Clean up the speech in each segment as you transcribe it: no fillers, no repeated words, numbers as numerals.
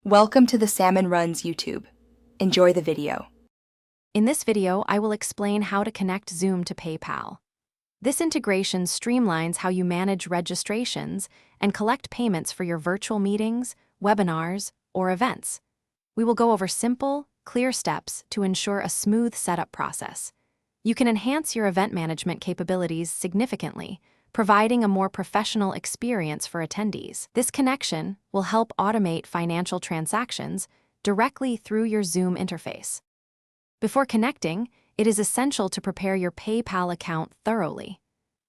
Welcome to the Salmon Runs YouTube. Enjoy the video. In this video, I will explain how to connect Zoom to PayPal. This integration streamlines how you manage registrations and collect payments for your virtual meetings, webinars, or events. We will go over simple, clear steps to ensure a smooth setup process. You can enhance your event management capabilities significantly, providing a more professional experience for attendees. This connection will help automate financial transactions directly through your Zoom interface. Before connecting, it is essential to prepare your PayPal account thoroughly.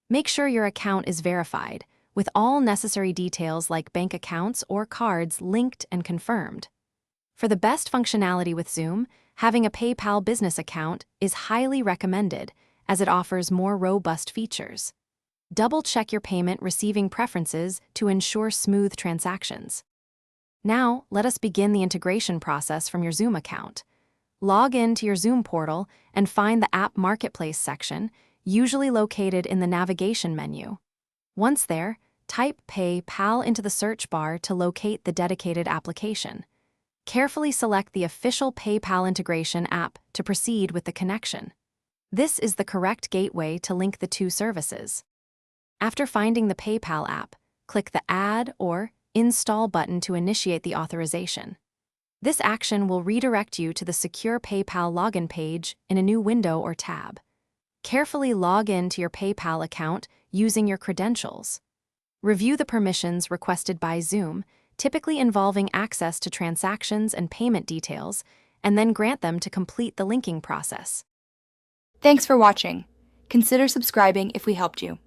Make sure your account is verified, with all necessary details like bank accounts or cards linked and confirmed. For the best functionality with Zoom, having a PayPal business account is highly recommended as it offers more robust features. Double-check your payment receiving preferences to ensure smooth transactions. Now, let us begin the integration process from your Zoom account. Log in to your Zoom portal and find the App Marketplace section, usually located in the navigation menu. Once there, type PayPal into the search bar to locate the dedicated application. Carefully select the official PayPal integration app to proceed with the connection. This is the correct gateway to link the two services. After finding the PayPal app, click the Add or Install button to initiate the authorization. This action will redirect you to the secure PayPal login page in a new window or tab. Carefully log in to your PayPal account using your credentials. Review the permissions requested by Zoom, typically involving access to transactions and payment details, and then grant them to complete the linking process. Thanks for watching. Consider subscribing if we helped you.